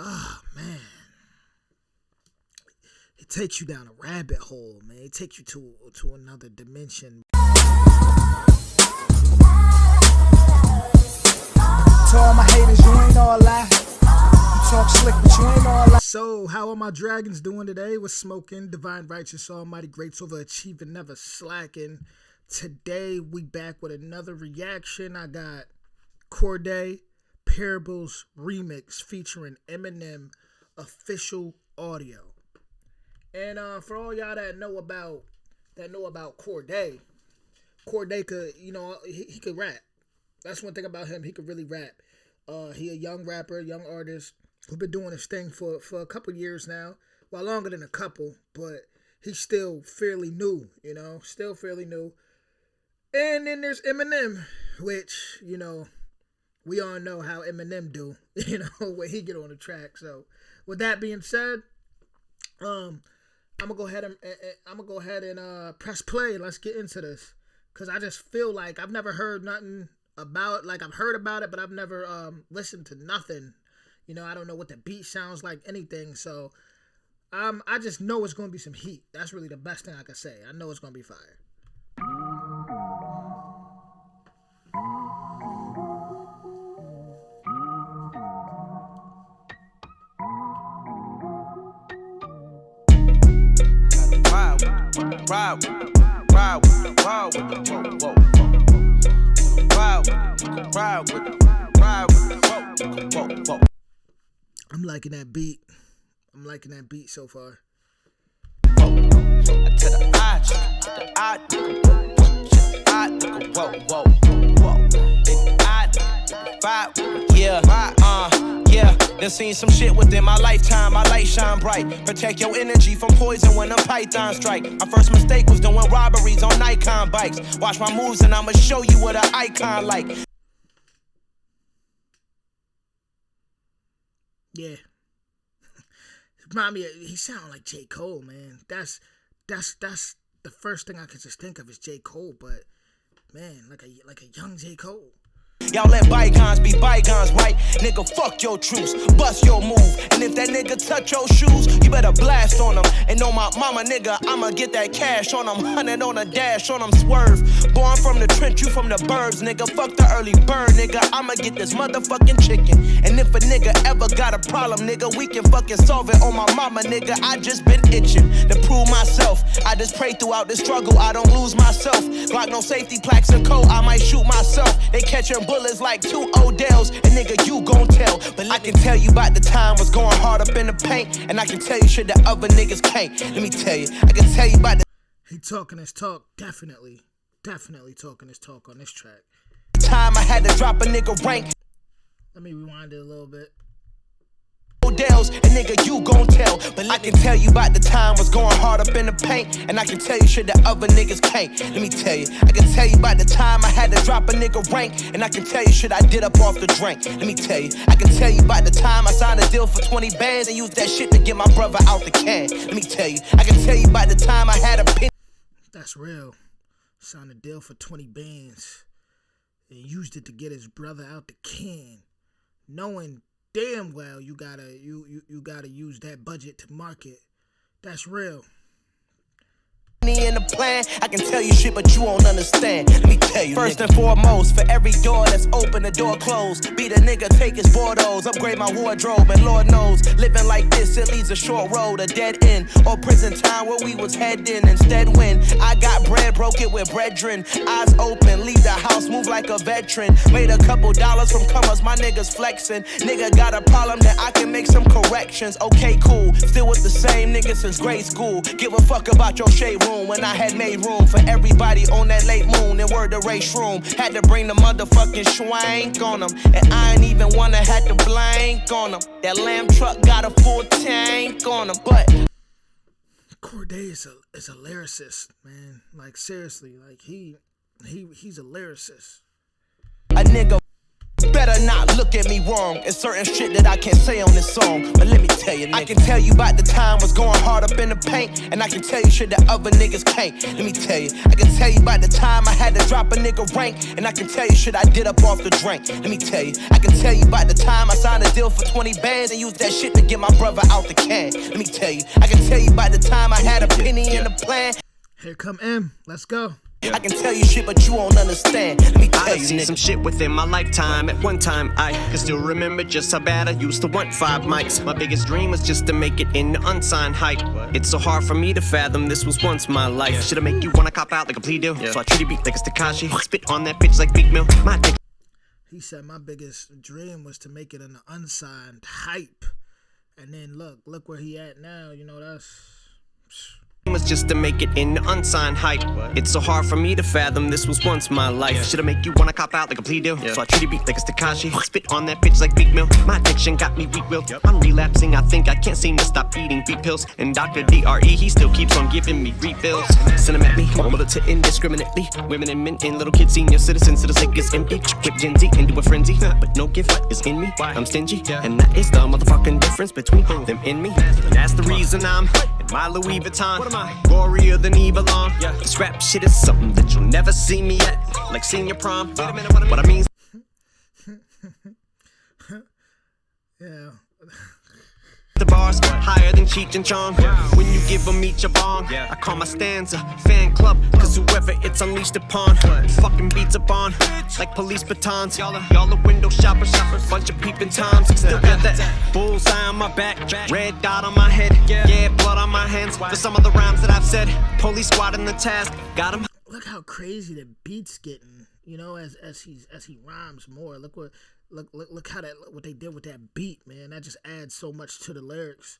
Oh man, it takes you down a rabbit hole, man. It takes you to another dimension. To all my haters, you ain't all lie. You talk slick, but you ain't all lie. So, how are my dragons doing today? We're smoking, divine, righteous, almighty, great, overachieving, never slacking. Today, we back with another reaction. I got Cordae Parables Remix featuring Eminem official audio. And for all y'all that know about Cordae could, he could rap. That's one thing about him. He could really rap. He a young rapper, young artist who's been doing his thing for a couple years now. Well, longer than a couple, but he's still fairly new, still fairly new. And then there's Eminem, which, we all know how Eminem do, when he get on the track. So, with that being said, I'm gonna go ahead and press play. Let's get into this, cause I just feel like I've never heard nothing about. Like, I've heard about it, but I've never listened to nothing. I don't know what the beat sounds like, anything. So, I just know it's gonna be some heat. That's really the best thing I can say. I know it's gonna be fire. Ride with the whoa. I'm liking that beat. I'm liking that beat so far. Yeah, done seen some shit within my lifetime. My light shine bright. Protect your energy from poison when them pythons strike. My first mistake was doing robberies on Nikon bikes. Watch my moves and I'ma show you what an icon like. Yeah. Remind me, he sound like J. Cole, man. That's the first thing I could just think of is J. Cole, but man, like a young J. Cole. Y'all let bygones be bygones, right? Nigga, fuck your truce, bust your move. And if that nigga touch your shoes, you better blast on him. And on my mama, nigga, I'ma get that cash on him. 100 on a dash, on him swerve. Born from the trench, you from the burbs, nigga. Fuck the early bird, nigga. I'ma get this motherfucking chicken. And if a nigga ever got a problem, nigga, we can fucking solve it on my mama, nigga. I just been itching to prove myself. I just pray throughout the struggle, I don't lose myself. Glock no safety plaques and coat, I might shoot myself. They catching bullets like 2 Odells, and nigga, you gon' tell. But I can tell you about the time was going hard up in the paint, and I can tell you shit that other niggas can't. Let me tell you, I can tell you about the he talking his talk, definitely talking his talk on this track. Time I had to drop a nigga rank. Let me rewind it a little bit. Odells, and nigga, you gon' tell. But I can tell you about the time was going hard up in the paint, and I can tell you shit that other niggas can't. Let me tell you, I can tell you about the time I had to drop a nigga rank, and I can tell you shit I did up off the drink. Let me tell you, I can tell you about the time I signed a deal for 20 bands and used that shit to get my brother out the can. Let me tell you, I can tell you about the time I had a pin. That's real. Signed a deal for 20 bands and used it to get his brother out the can, knowing damn well you gotta use that budget to market. That's real. In the plan, I can tell you shit, but you won't understand. Let me tell you, first and foremost, for every door that's open, the door closed. Beat a nigga, take his Bordeaux, upgrade my wardrobe, and Lord knows, living like this, it leads a short road, a dead end, or prison time where we was heading. Instead, when I got bread, broke it with brethren, eyes open, leave the house, move like a veteran. Made a couple dollars from comers, my niggas flexing. Nigga got a problem that I can make some corrections. Okay, cool, still with the same nigga since grade school. Give a fuck about your shade room. When I had made room for everybody on that late moon and word the race room. Had to bring the motherfucking schwank on them. And I ain't even wanna had to blank on them. That lamb truck got a full tank on them. But Cordae is a lyricist, man. Like, seriously, like he's a lyricist. A nigga better better not look at me wrong. It's certain shit that I can't say on this song. But let me tell you, nigga, I can tell you about the time was going hard up in the paint. And I can tell you shit that other niggas can't. Let me tell you, I can tell you about the time I had to drop a nigga rank. And I can tell you shit I did up off the drink. Let me tell you, I can tell you about the time I signed a deal for 20 bands and used that shit to get my brother out the can. Let me tell you, I can tell you about the time I had a penny in the plan. Here come M. Let's go. I can tell you shit, but you won't understand. Let me tell I've you, seen nigga. some shit within my lifetime. At one time, I can still remember just how bad I used to want 5 mics. My biggest dream was just to make it in the unsigned hype. It's so hard for me to fathom this was once my life. Should I make you wanna cop out like a plea deal? So I treat it beat like it's Tekashi. Spit on that bitch like Big Mill. My dick. He said my biggest dream was to make it in the unsigned hype. And then look where he at now. You know, that's... was just to make it in the unsigned hype. It's so hard for me to fathom this was once my life. Should I make you wanna cop out like a plea deal? So I treat it beat like it's Tekashi. Spit on that bitch like Big Mill. My addiction got me weak-willed. I'm relapsing, I think I can't seem to stop eating beat pills. And Dr. DRE, he still keeps on giving me refills. Send them at me, mobile to indiscriminately. Women and men and little kids, senior citizens, to the sick is empty. Whip Gen Z into a frenzy, but no gift is in me. I'm stingy, and that is the motherfucking difference between them and me. And that's the reason I'm in my Louis Vuitton. What am I? Gorier than Eva Long. This rap shit is something that you'll never see me at. Like senior prom. Wait a minute, what I mean? Yeah. The bars higher than Cheech and Chong. When you give them each a bong, I call my stanza fan club. Cause whoever it's unleashed upon fucking beats upon like police batons. Y'all are window shoppers, bunch of peeping toms. Still got that bullseye on my back, red dot on my head, yeah, blood on my hands. For some of the rhymes that I've said, police squad in the task, got him. Look how crazy the beat's getting, you know, as he rhymes more. Look how what they did with that beat, man. That just adds so much to the lyrics.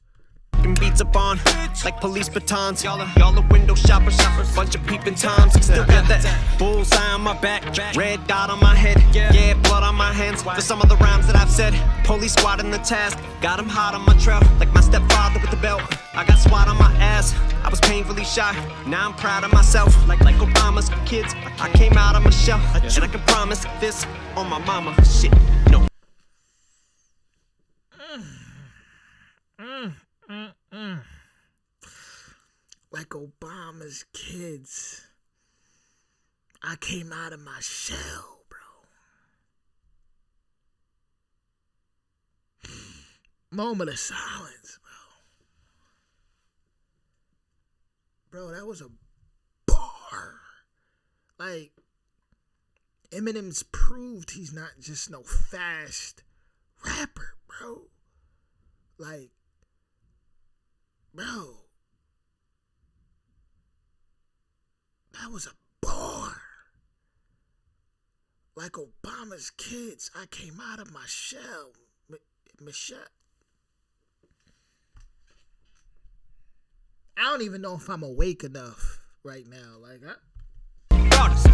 Beats upon like police batons. Y'all are window shoppers, bunch of peeping toms. Still got that bullseye on my back, red dot on my head, yeah, blood on my hands. For some of the rhymes that I've said, police squad in the task, got him hot on my trail like my stepfather with the belt. I got SWAT on my ass, I was painfully shy. Now I'm proud of myself, like Obama's kids. I came out of my shell, and I can promise this on my mama. Shit, no. Like Obama's kids. I came out of my shell, bro. Moment of silence, bro. Bro, that was a bar. Like, Eminem's proved he's not just no fast rapper, bro. Like, bro, that was a bar. Like Obama's kids, I came out of my shell, Michelle. I don't even know if I'm awake enough right now. Like,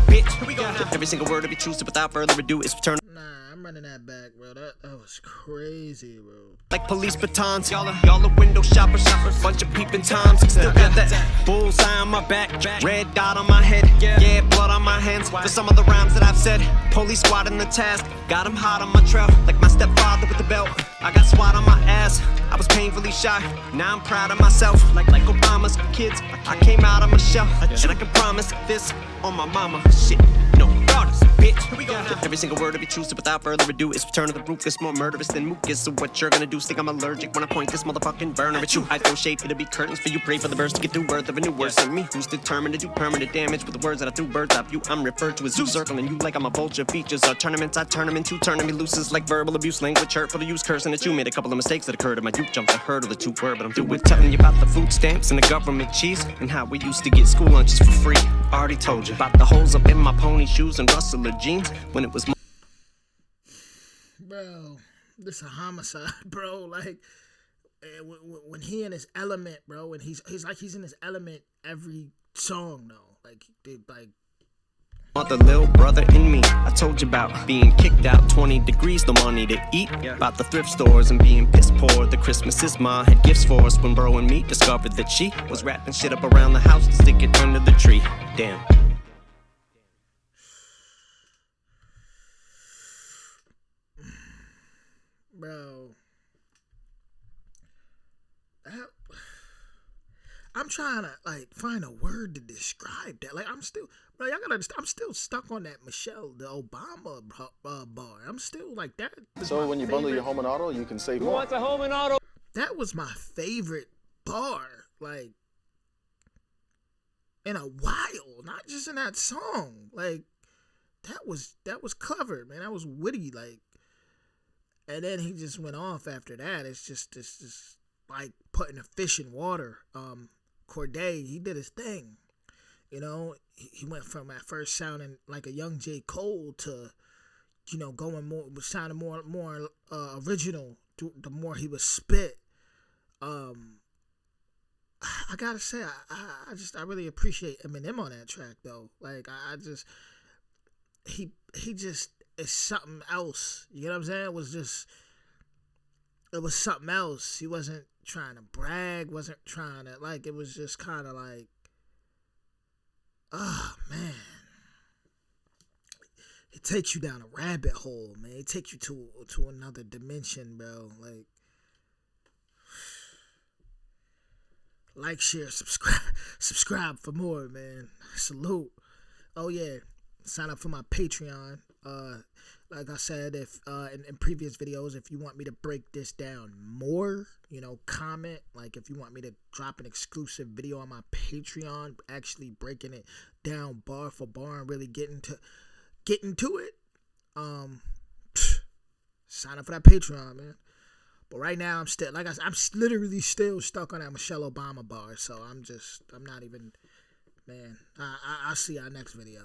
Bitch, here we go now. Every single word of it choose to without further ado is turn. Nah, I'm running that back, bro. That was crazy, bro. Like police batons, y'all are window shoppers, bunch of peeping toms. Still got that bullseye on my back, red dot on my head, yeah, blood on my hands. For some of the rhymes that I've said, police squad in the task, got him hot on my trail like my stepfather with the belt. I got SWAT on my ass, I was painfully shy. Now I'm proud of myself, like Obama's kids. I came out of my shell, and I can promise this on my mama. Shit, no, bitch, here we go now. Every single word of it choose to without further ado is return of the ruthless, more murderous than mucus. So what you're gonna do, think I'm allergic when I point this motherfucking burner at you. I throw shade, it'll be curtains for you, pray for the birds to get through birth of a new worse than me, who's determined to do permanent damage with the words that I threw birds of you. I'm referred to as zoo circling you like I'm a vulture. Features are tournaments, I turn them into turning me looses like verbal abuse, language hurtful to use, cursing at you. Made a couple of mistakes that occurred in my youth, jumped a hurdle or two word, but I'm through with telling you about the food stamps and the government cheese and how we used to get school lunches for free. Already told you about the holes up in my pony shoes and rustler jeans when it was more. Bro, this a homicide, bro. Like, when he in his element, bro, and he's like he's in his element every song, though. Like, The little brother in me, I told you about being kicked out 20 degrees, no money to eat. About the thrift stores and being piss poor. The Christmases Ma had gifts for us when bro and me discovered that she was wrapping shit up around the house to stick it under the tree. Damn. bro. I'm trying to like find a word to describe that. Like I'm still, bro. Y'all gotta understand. I'm still stuck on that Michelle, the Obama bar. I'm still like that. So when you bundle your home and auto, you can save Who more. wants a home and auto? That was my favorite bar, like in a while. Not just in that song. Like that was clever, man. That was witty, like. And then he just went off after that. It's just like putting a fish in water. Cordae, he did his thing. You know, he went from at first sounding like a young J. Cole to, you know, going more, sounding more original the more he would spit. I gotta say, I really appreciate Eminem on that track though. Like he just is something else. You know what I'm saying? It was something else. He wasn't trying to brag, wasn't trying to, like, it was just kind of like, oh, man. It takes you down a rabbit hole, man. It takes you to another dimension, bro. Like, share, subscribe for more, man. Salute. Oh, yeah. Sign up for my Patreon. Like I said, if in previous videos, if you want me to break this down more, you know, comment. Like if you want me to drop an exclusive video on my Patreon, actually breaking it down bar for bar and really getting to it, sign up for that Patreon, man. But right now, I'm still, like I said, I'm literally still stuck on that Michelle Obama bar. So I'm not even, man. I'll see y'all next video.